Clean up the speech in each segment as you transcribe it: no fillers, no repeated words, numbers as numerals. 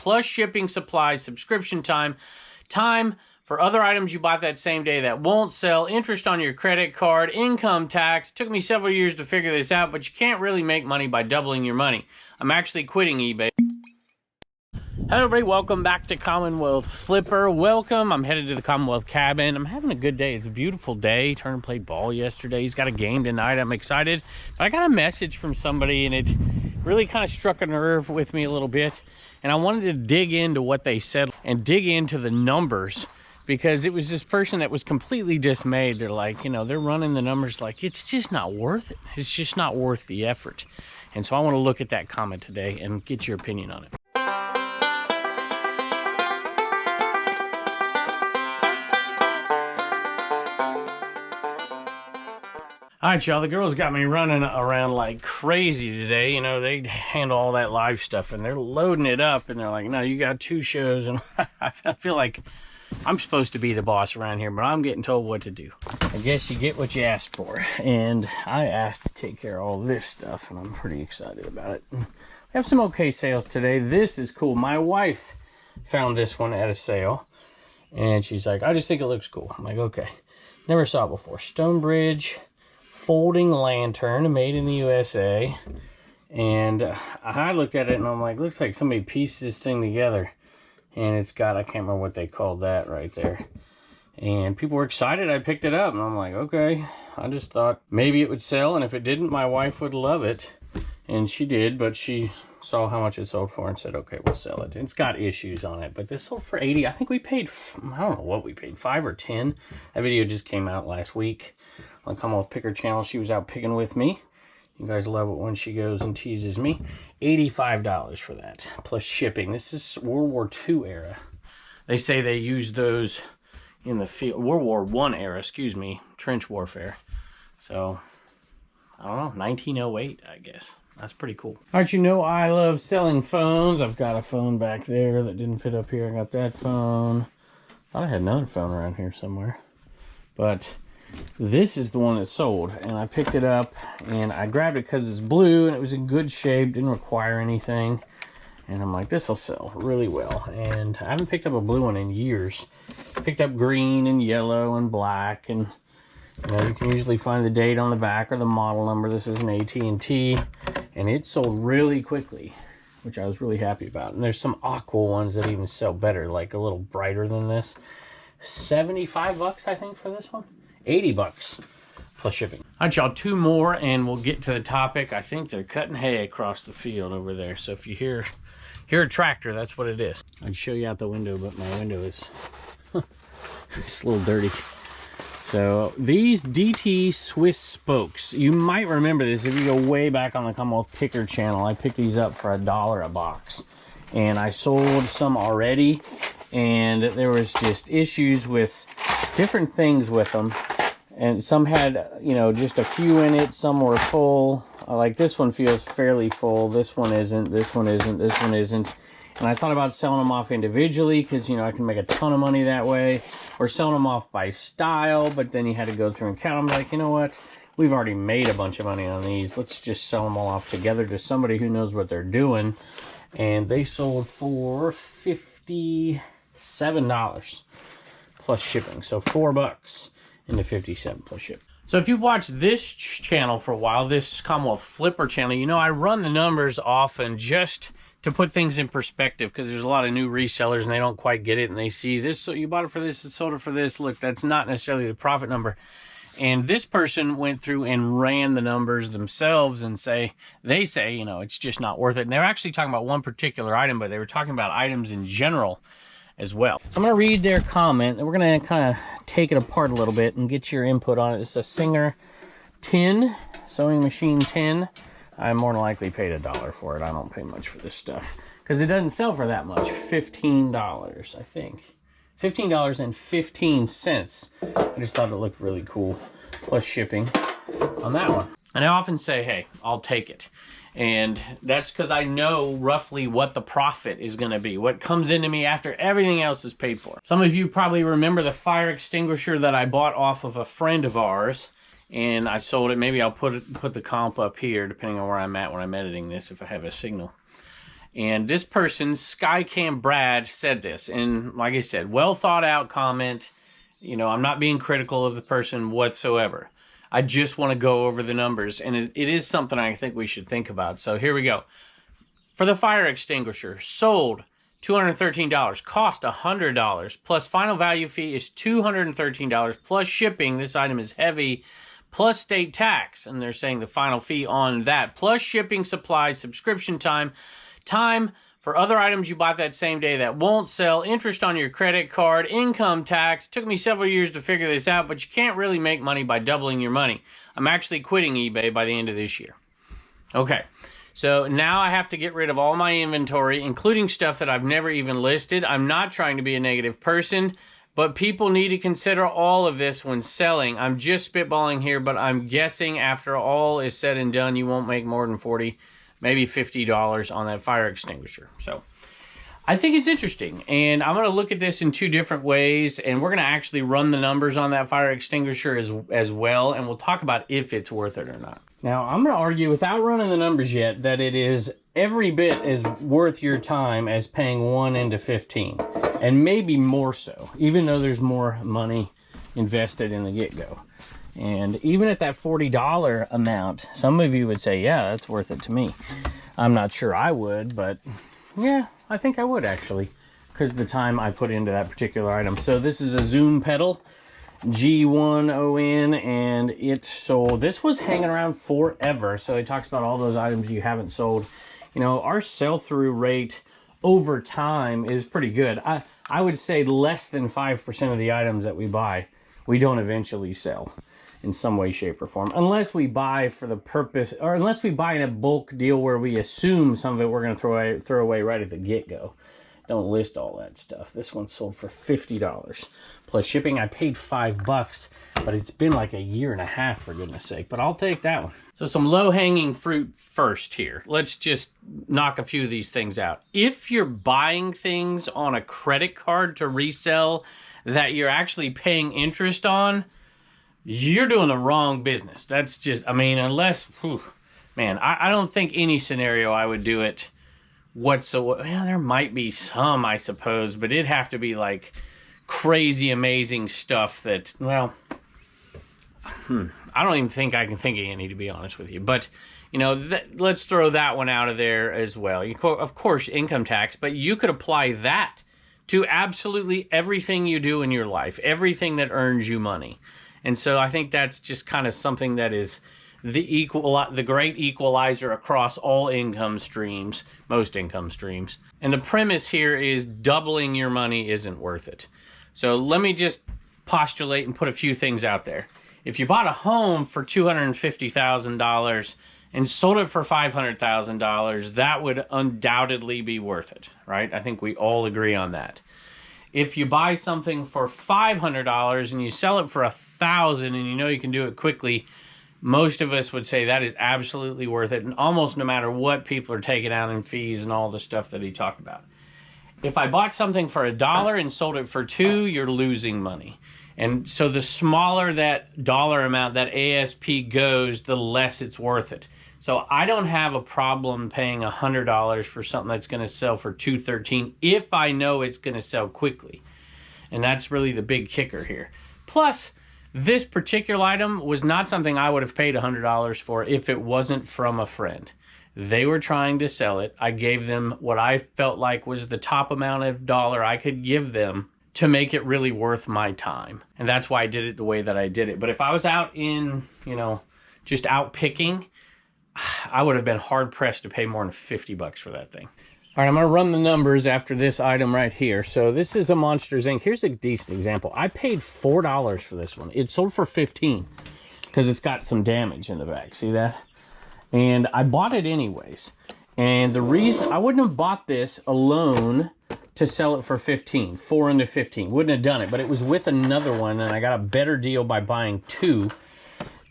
plus shipping, supplies, subscription time, time for other items you bought that same day that won't sell, interest on your credit card, income tax. It took me several years to figure this out, but you can't really make money by doubling your money. I'm actually quitting eBay. Hello everybody, welcome back to Commonwealth Flipper. Welcome. I'm headed to the Commonwealth cabin. I'm having a good day. It's a beautiful day. Turned played ball yesterday. He's got a game tonight. I'm excited. But I got a message from somebody and it really kind of struck a nerve with me a little bit. And I wanted to dig into what they said and dig into the numbers, because it was this person that was completely dismayed. They're like, you know, they're running the numbers like it's just not worth it. It's just not worth the effort. And so I want to look at that comment today and get your opinion on it. All right, y'all, the girls got me running around like crazy today. You know, they handle all that live stuff and they're loading it up and they're like, no, you got 2 shows. And I feel like I'm supposed to be the boss around here, but I'm getting told what to do. I guess you get what you asked for. And I asked to take care of all this stuff and I'm pretty excited about it. We have some okay sales today. This is cool. My wife found this one at a sale and she's like, I just think it looks cool. I'm like, okay. Never saw it before. Stonebridge folding lantern, made in the USA. And I looked at it and I'm like, looks like somebody pieced this thing together. And it's got, I can't remember what they called that right there. And people were excited. I picked it up and I'm like, okay. I just thought maybe it would sell, and if it didn't, my wife would love it. And she did, but she saw how much it sold for and said, okay, we'll sell it. It's got issues on it, but this sold for 80. I think we paid, I don't know what we paid, 5 or 10. That video just came out last week on Commonwealth Picker channel. She was out picking with me. You guys love it when she goes and teases me. $85 for that, plus shipping. This is World War II era. They say they used those in the field, World War I era, excuse me, trench warfare. So, I don't know, 1908, I guess. That's pretty cool. All right, you know I love selling phones. I've got a phone back there that didn't fit up here. I got that phone. Thought I had another phone around here somewhere. But this is the one that sold, and I picked it up and I grabbed it because it's blue and it was in good shape, didn't require anything, and I'm like, this will sell really well. And I haven't picked up a blue one in years. Picked up green and yellow and black, and you know, you can usually find the date on the back or the model number. This is an AT&T, and it sold really quickly, which I was really happy about. And there's some aqua ones that even sell better, like a little brighter than this. 75 bucks I think for this one. 80 bucks plus shipping. All right, y'all, 2 more and we'll get to the topic. I think they're cutting hay across the field over there. So if you hear a tractor, that's what it is. I'd show you out the window, but my window is it's a little dirty. So these DT Swiss spokes, you might remember this if you go way back on the Commonwealth Picker channel. I picked these up for $1 a box, and I sold some already, and there was just issues with different things with them, and some had, you know, just a few in it, some were full. Like this one feels fairly full, this one isn't, this one isn't, this one isn't. And I thought about selling them off individually because, you know, I can make a ton of money that way, or selling them off by style, but then you had to go through and count them. Like, you know what, we've already made a bunch of money on these, let's just sell them all off together to somebody who knows what they're doing. And they sold for $57 plus shipping, so $4 into 57 plus shipping. So if you've watched this channel for a while, this Commonwealth Flipper channel, you know I run the numbers often just to put things in perspective, because there's a lot of new resellers and they don't quite get it, and they see this, so you bought it for this, it sold it for this, look, that's not necessarily the profit number. And this person went through and ran the numbers themselves and they say, you know, it's just not worth it. And they're actually talking about one particular item, but they were talking about items in general as well. I'm going to read their comment, and we're going to kind of take it apart a little bit and get your input on it. It's a Singer tin, sewing machine tin. I more than likely paid $1 for it. I don't pay much for this stuff because it doesn't sell for that much. $15, I think. $15.15. I just thought it looked really cool, plus shipping on that one. And I often say, hey, I'll take it. And that's because I know roughly what the profit is going to be, what comes into me after everything else is paid for. Some of you probably remember the fire extinguisher that I bought off of a friend of ours, and I sold it. Maybe I'll put the comp up here, depending on where I'm at when I'm editing this, if I have a signal. And this person, Skycam Brad, said this. And like I said, well thought out comment. You know, I'm not being critical of the person whatsoever. I just want to go over the numbers. And it is something I think we should think about. So here we go. For the fire extinguisher, sold $213, cost $100, plus final value fee is $213, plus shipping, this item is heavy, plus state tax, and they're saying the final fee on that, plus shipping, supplies, subscription time for other items you bought that same day that won't sell, interest on your credit card, income tax. Took me several years to figure this out, but you can't really make money by doubling your money. I'm actually quitting eBay by the end of this year. Okay. So now I have to get rid of all my inventory, including stuff that I've never even listed. I'm not trying to be a negative person, but people need to consider all of this when selling. I'm just spitballing here, but I'm guessing after all is said and done, you won't make more than $40, maybe $50 on that fire extinguisher. So I think it's interesting, and I'm going to look at this in two different ways, and we're going to actually run the numbers on that fire extinguisher as well, and we'll talk about if it's worth it or not. Now, I'm going to argue, without running the numbers yet, that it is every bit as worth your time as paying 1 into 15, and maybe more so, even though there's more money invested in the get-go. And even at that $40 amount, some of you would say, yeah, that's worth it to me. I'm not sure I would, but yeah, I think I would actually, because of the time I put into that particular item. So this is a Zoom pedal. G1ON, and it sold. This was hanging around forever, so it talks about all those items you haven't sold. You know, our sell-through rate over time is pretty good. I would say less than 5% of the items that we buy, we don't eventually sell in some way, shape, or form, unless we buy for the purpose, or unless we buy in a bulk deal where we assume some of it we're going to throw away right at the get-go. Don't list all that stuff. This one sold for $50 plus shipping. I paid $5, but it's been like a year and a half, for goodness sake, but I'll take that one. So some low-hanging fruit first here. Let's just knock a few of these things out. If you're buying things on a credit card to resell that you're actually paying interest on, you're doing the wrong business. That's just, I mean, unless, man, I don't think any scenario I would do it whatsoever. Well, there might be some, I suppose, but it'd have to be like crazy amazing stuff that, well, I don't even think I can think of any, to be honest with you. But, you know, let's throw that one out of there as well. Of course, income tax, but you could apply that to absolutely everything you do in your life, everything that earns you money. And so I think that's just kind of something that is the great equalizer across all income streams, most income streams. And the premise here is doubling your money isn't worth it. So let me just postulate and put a few things out there. If you bought a home for $250,000 and sold it for $500,000, that would undoubtedly be worth it, right? I think we all agree on that. If you buy something for $500 and you sell it for $1,000 and you know you can do it quickly, most of us would say that is absolutely worth it, and almost no matter what people are taking out in fees and all the stuff that he talked about. If I bought something for $1 and sold it for $2, you're losing money. And so the smaller that dollar amount, that ASP goes, the less it's worth it. So I don't have a problem paying $100 for something that's going to sell for $213 if I know it's going to sell quickly. And that's really the big kicker here. Plus, this particular item was not something I would have paid $100 for if it wasn't from a friend. They were trying to sell it. I gave them what I felt like was the top amount of dollar I could give them to make it really worth my time. And that's why I did it the way that I did it. But if I was out in, you know, just out picking, I would have been hard pressed to pay more than $50 for that thing. All right, I'm going to run the numbers after this item right here. So this is a Monsters Inc. Here's a decent example. I paid $4 for this one. It sold for $15 because it's got some damage in the back. See that? And I bought it anyways. And the reason I wouldn't have bought this alone to sell it for $15, 4 into 15. Wouldn't have done it, but it was with another one, and I got a better deal by buying 2.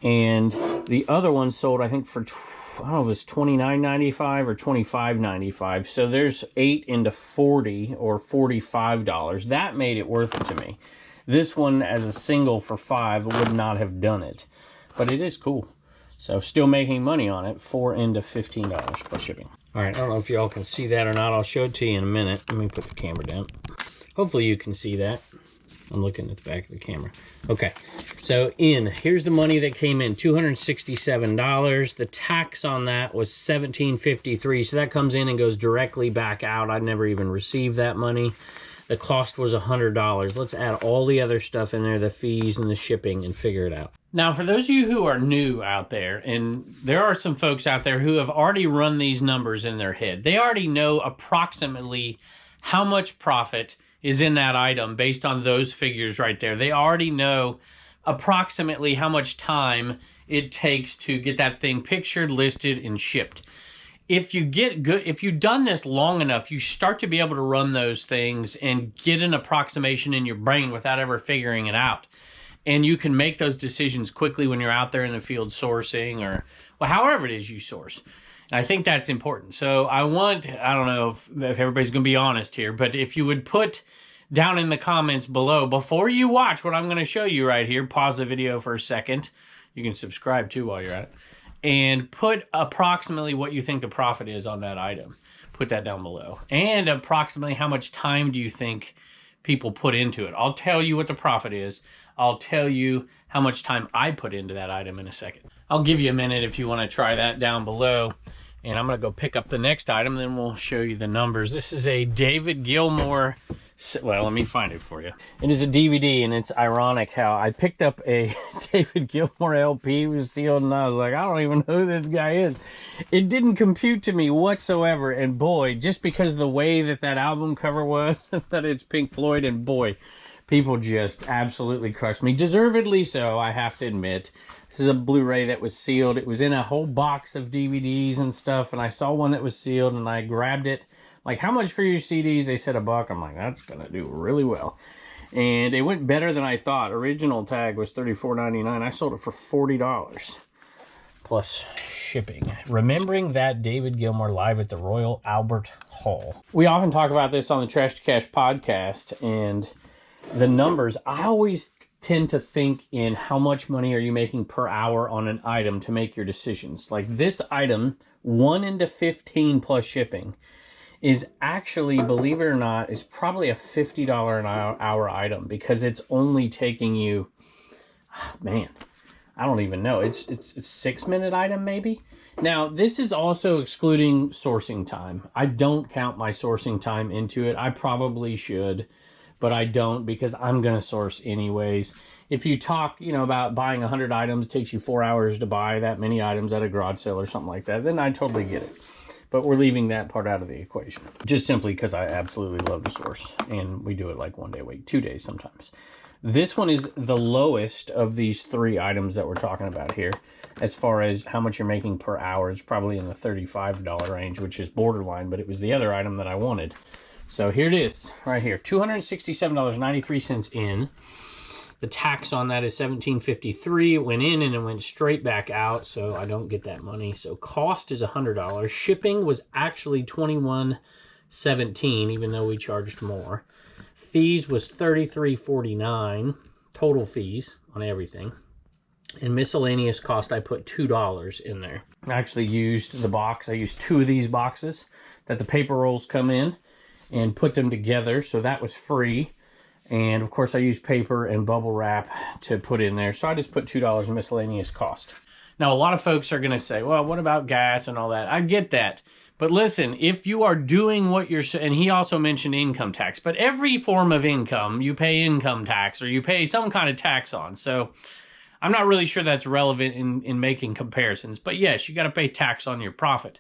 And the other one sold, I think, for, I don't know if it was $29.95 or $25.95. So there's 8 into 40 or $45. That made it worth it to me. This one as a single for $5 would not have done it, but it is cool. So still making money on it, 4 into $15 plus shipping. All right, I don't know if y'all can see that or not. I'll show it to you in a minute. Let me put the camera down. Hopefully you can see that. I'm looking at the back of the camera. Okay, so here's the money that came in, $267. The tax on that was $17.53, so that comes in and goes directly back out. I never even received that money. The cost was $100. Let's add all the other stuff in there, the fees and the shipping, and figure it out. Now, for those of you who are new out there, and there are some folks out there who have already run these numbers in their head. They already know approximately how much profit is in that item based on those figures right there. They already know approximately how much time it takes to get that thing pictured, listed, and shipped. If you've done this long enough, you start to be able to run those things and get an approximation in your brain without ever figuring it out. And you can make those decisions quickly when you're out there in the field sourcing or however it is you source. And I think that's important. So I don't know if everybody's going to be honest here, but if you would put down in the comments below, before you watch what I'm going to show you right here, pause the video for a second. You can subscribe too while you're at it. And put approximately what you think the profit is on that item. Put that down below. And approximately how much time do you think people put into it. I'll tell you what the profit is. I'll tell you how much time I put into that item in a second. I'll give you a minute if you want to try that down below. And I'm going to go pick up the next item, then we'll show you the numbers. This is a David Gilmour, well, let me find it for you. It is a DVD, and it's ironic how I picked up a David Gilmour LP. It was sealed, and I was like, I don't even know who this guy is. It didn't compute to me whatsoever, and boy, just because of the way that album cover was, that it's Pink Floyd, and boy, people just absolutely crushed me. Deservedly so, I have to admit. This is a Blu-ray that was sealed. It was in a whole box of DVDs and stuff, and I saw one that was sealed, and I grabbed it. Like, how much for your CDs? They said $1. I'm like, that's going to do really well. And it went better than I thought. Original tag was $34.99. I sold it for $40. Plus shipping. Remembering that David Gilmour live at the Royal Albert Hall. We often talk about this on the Trash to Cash podcast, and the numbers, I always tend to think in how much money are you making per hour on an item to make your decisions. Like this item, 1 into 15 plus shipping, is actually, believe it or not, is probably a $50 an hour item because it's only taking you, man, I don't even know. It's a 6-minute item maybe. Now, this is also excluding sourcing time. I don't count my sourcing time into it. I probably should, but I don't because I'm going to source anyways. If you talk, about buying 100 items, it takes you 4 hours to buy that many items at a garage sale or something like that, then I totally get it. But we're leaving that part out of the equation. Just simply because I absolutely love to source. And we do it like 1 day a week, 2 days sometimes. This one is the lowest of these 3 items that we're talking about here. As far as how much you're making per hour, it's probably in the $35 range, which is borderline, but it was the other item that I wanted. So here it is, right here, $267.93 in. The tax on that is $17.53. It went in and it went straight back out, so I don't get that money. So cost is $100. Shipping was actually $21.17, even though we charged more. Fees was $33.49, total fees on everything. And miscellaneous cost, I put $2 in there. I actually used the box. I used 2 of these boxes that the paper rolls come in and put them together, so that was free. And of course I used paper and bubble wrap to put in there. So I just put $2 in miscellaneous cost. Now a lot of folks are going to say, well, what about gas and all that? I get that. But listen, if you are doing what you're, and he also mentioned income tax, but every form of income, you pay income tax or you pay some kind of tax on. So I'm not really sure that's relevant in making comparisons. But yes, you got to pay tax on your profit,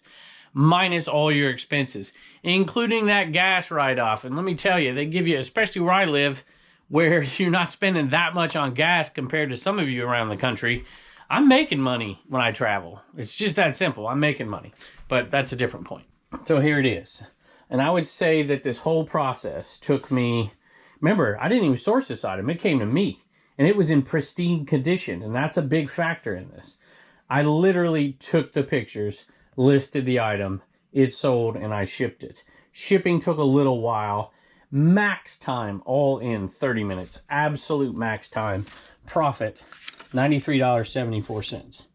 minus all your expenses, including that gas write-off. And let me tell you, they give you, especially where I live, where you're not spending that much on gas compared to some of you around the country, I'm making money when I travel. It's just that simple. I'm making money. But that's a different point. So here it is. And I would say that this whole process took me, remember, I didn't even source this item. It came to me. And it was in pristine condition. And that's a big factor in this. I literally took the pictures, listed the item, it sold, and I shipped it. Shipping took a little while. Max time, all in 30 minutes. Absolute max time. Profit, $93.74.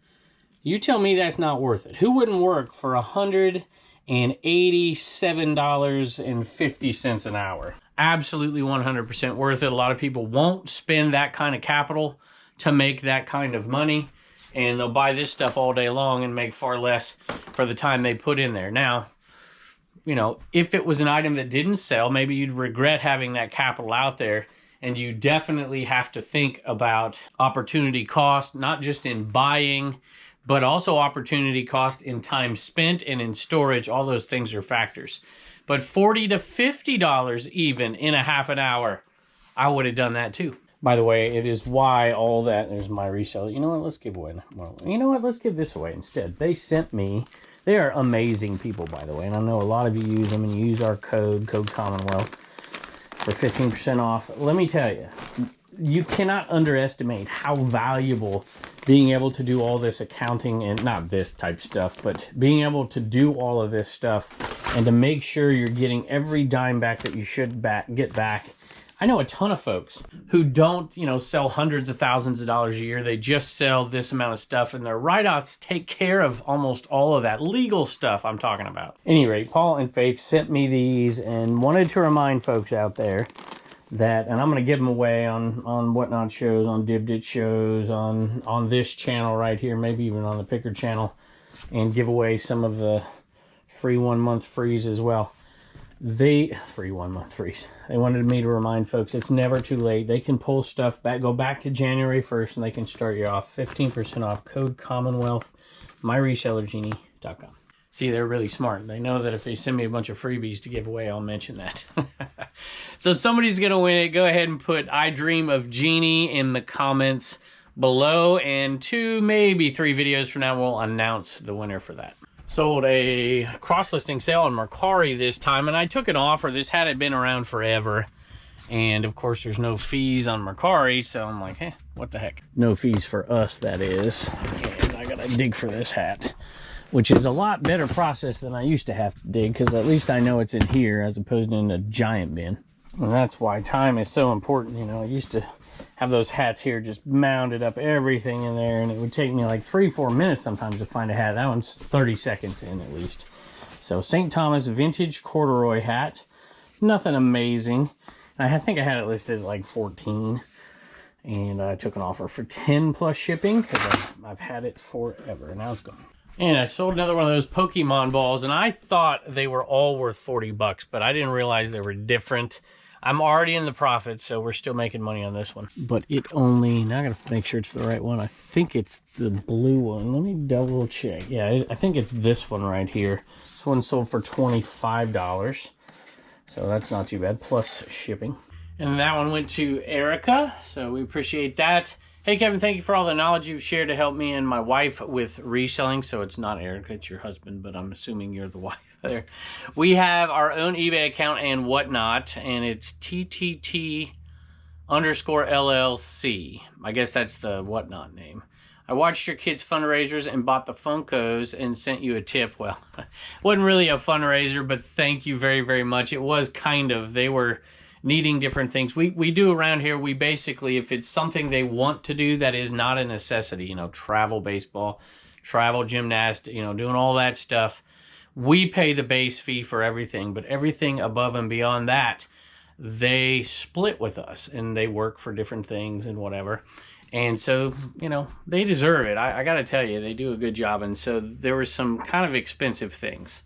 You tell me that's not worth it. Who wouldn't work for 100 and $87.50 an hour. Absolutely 100% worth it. A lot of people won't spend that kind of capital to make that kind of money, and they'll buy this stuff all day long and make far less for the time they put in there. Now, you know, if it was an item that didn't sell, maybe you'd regret having that capital out there, and you definitely have to think about opportunity cost, not just in buying, but also opportunity cost in time spent and in storage. All those things are factors. But $40 to $50 even in a half an hour, I would have done that too. By the way, it is why all that, there's my reseller. You know what, let's give away, well, you know what, let's give this away instead. They sent me, they are amazing people, by the way, and I know a lot of you use them, and you use our code Commonwealth for 15% off. Let me tell you, you cannot underestimate how valuable being able to do all this accounting, and not this type stuff, but being able to do all of this stuff and to make sure you're getting every dime back that you should get back. I know a ton of folks who don't, you know, sell hundreds of thousands of dollars a year. They just sell this amount of stuff, and their write-offs take care of almost all of that legal stuff I'm talking about. At any rate, Paul and Faith sent me these and wanted to remind folks out there that, and I'm going to give them away on Whatnot shows, on Dibdit shows, on this channel right here, maybe even on the Picker channel, and give away some of the free 1 month frees as well. Free 1 month freeze. They wanted me to remind folks it's never too late. They can pull stuff back, go back to January 1st, and they can start you off 15% off. Code Commonwealth, myresellergenie.com. See, they're really smart. They know that if they send me a bunch of freebies to give away, I'll mention that. So somebody's going to win it. Go ahead and put I Dream of Genie in the comments below, and 2, maybe 3 videos from now, we'll announce the winner for that. Sold a cross-listing sale on Mercari this time, and I took an offer. This hadn't been around forever, and of course there's no fees on Mercari, so I'm like, hey, what the heck. No fees for us, that is. And I gotta dig for this hat, which is a lot better process than I used to have to dig, because at least I know it's in here as opposed to in a giant bin. And that's why time is so important. You know, I used to have those hats here, just mounded up everything in there, and it would take me like 3-4 minutes sometimes to find a hat. That one's 30 seconds in at least. So St. Thomas vintage corduroy hat, nothing amazing. I think I had it listed at like 14, and I took an offer for 10 plus shipping, because I've had it forever. Now it's gone. And I sold another one of those Pokemon balls, and I thought they were all worth 40 bucks, but I didn't realize they were different. I'm already in the profit, so we're still making money on this one. But it only, now I gotta make sure it's the right one. I think it's the blue one. Let me double check. Yeah, I think it's this one right here. This one sold for $25. So that's not too bad, plus shipping. And that one went to Erica, so we appreciate that. Hey, Kevin, thank you for all the knowledge you've shared to help me and my wife with reselling. So it's not Erica, it's your husband, but I'm assuming you're the wife there. We have our own eBay account and Whatnot, and it's TTT_LLC. I guess that's the Whatnot name. I watched your kids' fundraisers and bought the Funkos and sent you a tip. Well, it wasn't really a fundraiser, but thank you very, very much. It was kind of. They were needing different things. We do around here, we basically, if it's something they want to do that is not a necessity, you know, travel baseball, travel gymnastics, you know, doing all that stuff, we pay the base fee for everything, but everything above and beyond that, they split with us, and they work for different things and whatever. And so, you know, they deserve it. I got to tell you, they do a good job. And so there were some kind of expensive things.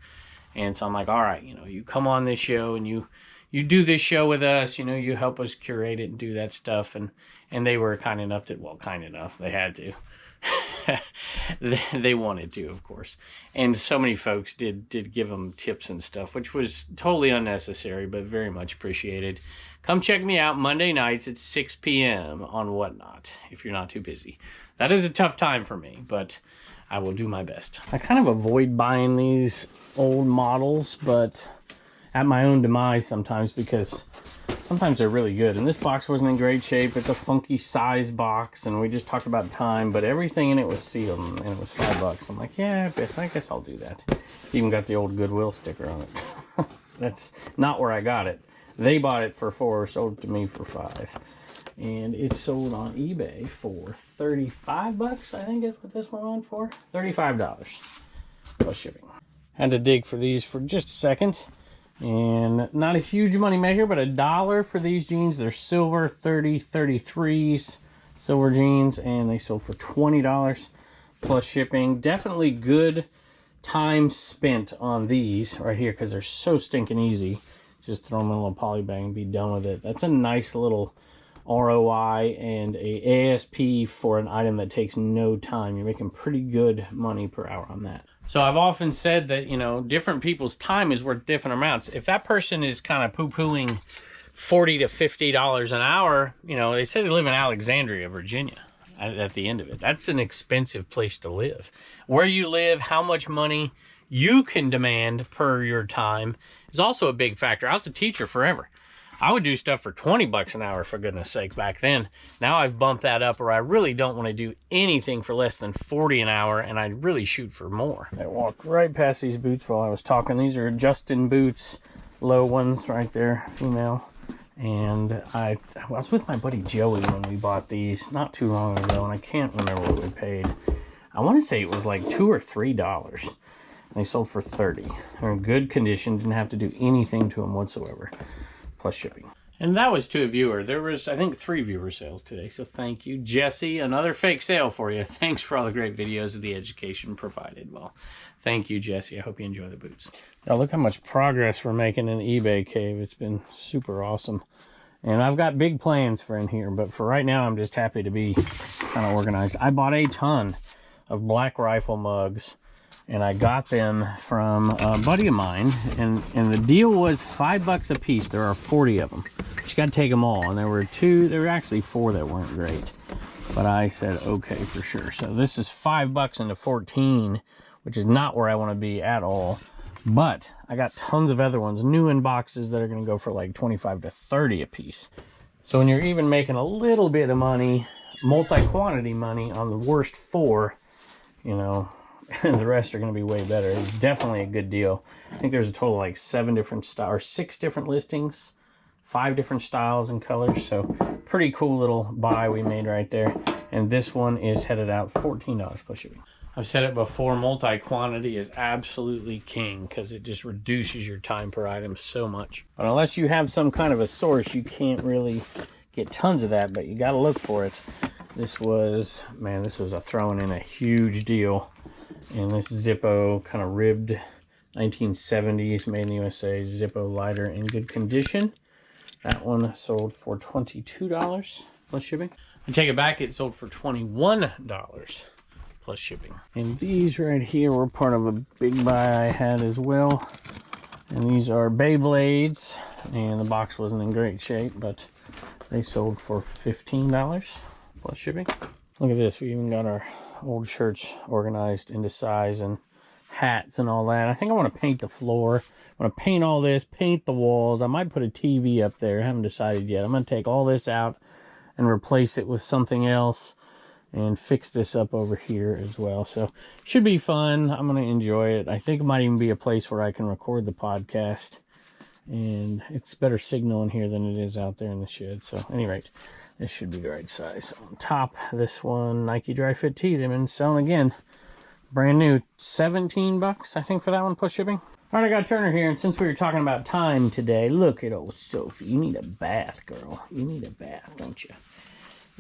And so I'm like, all right, you know, you come on this show and you do this show with us, you know, you help us curate it and do that stuff. And they were kind enough to, well, kind enough, they had to. They wanted to, of course. And so many folks did give them tips and stuff, which was totally unnecessary, but very much appreciated. Come check me out Monday nights at 6 p.m. on Whatnot, if you're not too busy. That is a tough time for me, but I will do my best. I kind of avoid buying these old models, but at my own demise sometimes, because sometimes they're really good. And this box wasn't in great shape. It's a funky size box, and we just talked about time, but everything in it was sealed, and it was $5. I'm like, yeah, I guess I'll do that. It's even got the old Goodwill sticker on it. That's not where I got it. They bought it for $4, sold it to me for $5. And it sold on eBay for $35, I think is what this one went for. $35 plus shipping. Had to dig for these for just a second. And not a huge money maker, but $1 for these jeans. They're silver 33s, silver jeans, and they sold for $20 plus shipping. Definitely good time spent on these right here because they're so stinking easy. Just throw them in a little poly bag and be done with it. That's a nice little ROI and a ASP for an item that takes no time. You're making pretty good money per hour on that. So I've often said that, you know, different people's time is worth different amounts. If that person is kind of poo-pooing $40 to $50 an hour, you know, they say they live in Alexandria, Virginia at the end of it. That's an expensive place to live. Where you live, how much money you can demand per your time is also a big factor. I was a teacher forever. I would do stuff for 20 bucks an hour, for goodness sake, back then. Now I've bumped that up where I really don't want to do anything for less than 40 an hour, and I really shoot for more. I walked right past these boots while I was talking. These are Justin boots, low ones right there, female. And I was with my buddy Joey when we bought these not too long ago, and I can't remember what we paid. I want to say it was like $2 or $3. They sold for $30. They're in good condition, didn't have to do anything to them whatsoever, plus shipping. And that was to a viewer. There was, I think, 3 viewer sales today, so thank you. Jesse, another fake sale for you. Thanks for all the great videos of the education provided. Well, thank you, Jesse. I hope you enjoy the boots. Now, look how much progress we're making in the eBay cave. It's been super awesome. And I've got big plans for in here, but for right now, I'm just happy to be kind of organized. I bought a ton of Black Rifle mugs, and I got them from a buddy of mine, and the deal was $5 a piece. There are 40 of them. But you got to take them all, and there were actually 4 that weren't great. But I said, okay, for sure. So this is $5 into 14, which is not where I want to be at all. But I got tons of other ones, new in boxes that are going to go for like 25 to 30 a piece. So when you're even making a little bit of money, multi-quantity money on the worst 4, you know, the rest are going to be way better. It's definitely a good deal. I think there's a total of like 7 different styles, or 6 different listings, 5 different styles and colors. So pretty cool little buy we made right there. And this one is headed out $14 plus shipping. I've said it before, multi-quantity is absolutely king because it just reduces your time per item so much. But unless you have some kind of a source, you can't really get tons of that, but you got to look for it. This was, man, this was a throwing in a huge deal. And this Zippo kind of ribbed 1970s, made in the USA, Zippo lighter in good condition. That one sold for $22 plus shipping. I take it back, it sold for $21 plus shipping. And these right here were part of a big buy I had as well. And these are Beyblades, and the box wasn't in great shape, but they sold for $15 plus shipping. Look at this, we even got our old shirts organized into size and hats and all that. I think I want to paint the floor. I want to paint all this, paint the walls. I might put a TV up there. I haven't decided yet. I'm going to take all this out and replace it with something else and fix this up over here as well. So should be fun. I'm going to enjoy it. I think it might even be a place where I can record the podcast, and it's better signal in here than it is out there in the shed. So at any rate, this should be the right size. On top, this one, Nike Dry Fit tee, they've been selling again. Brand new, $17, I think, for that one, plus shipping. All right, I got Turner here, and since we were talking about time today, look at old Sophie. You need a bath, girl. You need a bath, don't you?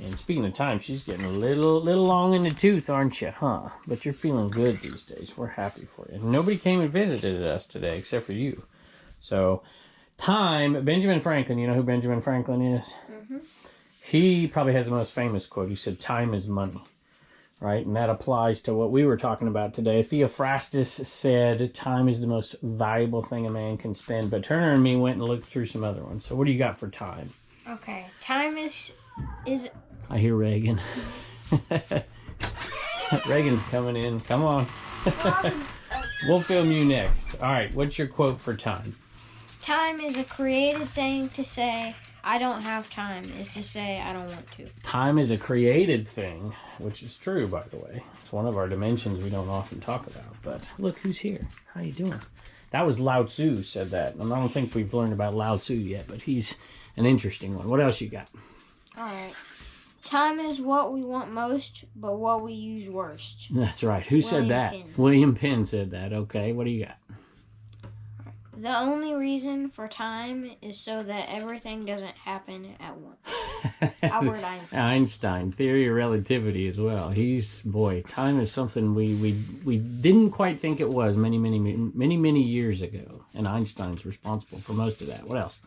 And speaking of time, she's getting a little long in the tooth, aren't you, huh? But you're feeling good these days. We're happy for you. Nobody came and visited us today except for you. So, time, Benjamin Franklin, you know who Benjamin Franklin is? Mm-hmm. He probably has the most famous quote. He said, time is money, right? And that applies to what we were talking about today. Theophrastus said, time is the most valuable thing a man can spend. But Turner and me went and looked through some other ones. So what do you got for time? Okay, time is... I hear Reagan. Reagan's coming in. Come on. We'll film you next. All right, what's your quote for time? Time is a created thing to say, I don't have time, is to say, I don't want to. Time is a created thing, which is true, by the way. It's one of our dimensions we don't often talk about. But look who's here. How you doing? That was Lao Tzu said that. And I don't think we've learned about Lao Tzu yet, but he's an interesting one. What else you got? All right. Time is what we want most, but what we use worst. That's right. Who said that? Penn. William Penn said that. Okay, what do you got? The only reason for time is so that everything doesn't happen at once. Albert Einstein. Einstein, theory of relativity as well. Boy, time is something we didn't quite think it was many years ago. And Einstein's responsible for most of that. What else?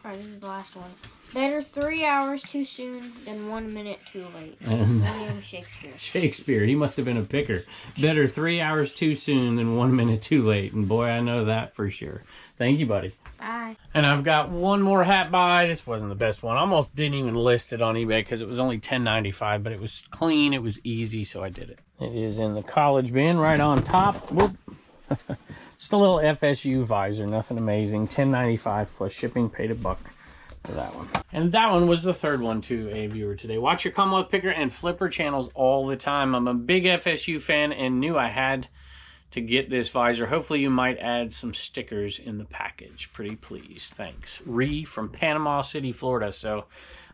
All right, this is the last one. Better 3 hours too soon than 1 minute too late. William Shakespeare. Shakespeare, he must have been a picker. Better 3 hours too soon than 1 minute too late. And boy, I know that for sure. Thank you, buddy. Bye. And I've got one more hat buy. This wasn't the best one. I almost didn't even list it on eBay because it was only $10.95, but it was clean, it was easy, so I did it. It is in the college bin right on top. Whoop. Just a little FSU visor, nothing amazing. $10.95 plus shipping, paid $1 for that one. And that one was the third one to a viewer today. Watch your Commonwealth Picker and Flipper channels all the time. I'm a big FSU fan and knew I had to get this visor. Hopefully you might add some stickers in the package. Pretty pleased. Thanks. Ree from Panama City, Florida. So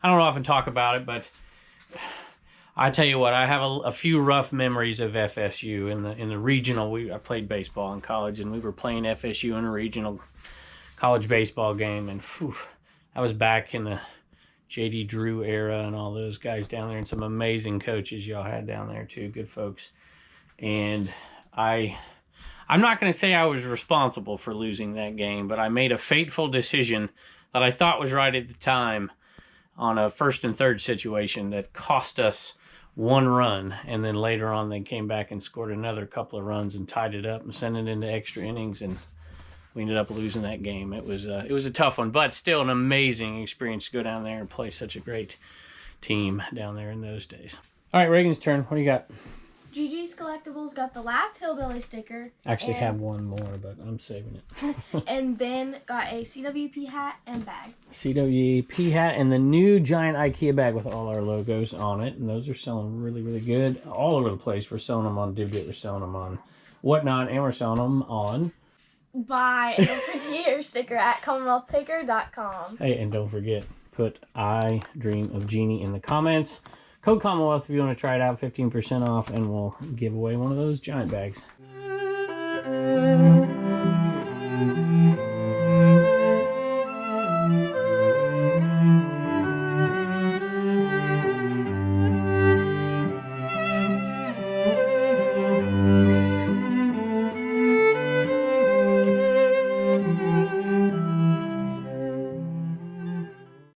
I don't often talk about it, but I tell you what, I have a few rough memories of FSU in the regional. I played baseball in college, and we were playing FSU in a regional college baseball game, and whew, I was back in the J.D. Drew era and all those guys down there, and some amazing coaches y'all had down there too, good folks. And I'm not going to say I was responsible for losing that game, but I made a fateful decision that I thought was right at the time on a 1st and 3rd situation that cost us 1 run, and then later on they came back and scored another couple of runs and tied it up and sent it into extra innings, and we ended up losing that game. It was a tough one, but still an amazing experience to go down there and play such a great team down there in those days. All right, Reagan's turn. What do you got? GG's Collectibles got the last Hillbilly sticker. Actually have one more, but I'm saving it. And Ben got a CWP hat and bag. CWP hat and the new giant IKEA bag with all our logos on it. And those are selling really, really good. All over the place. We're selling them on Dibdit. We're selling them on Whatnot. And we're selling them on... Buy a prettier sticker at CommonwealthPicker.com. Hey, and don't forget, put I Dream of Genie in the comments. Code Commonwealth if you want to try it out, 15% off, and we'll give away one of those giant bags.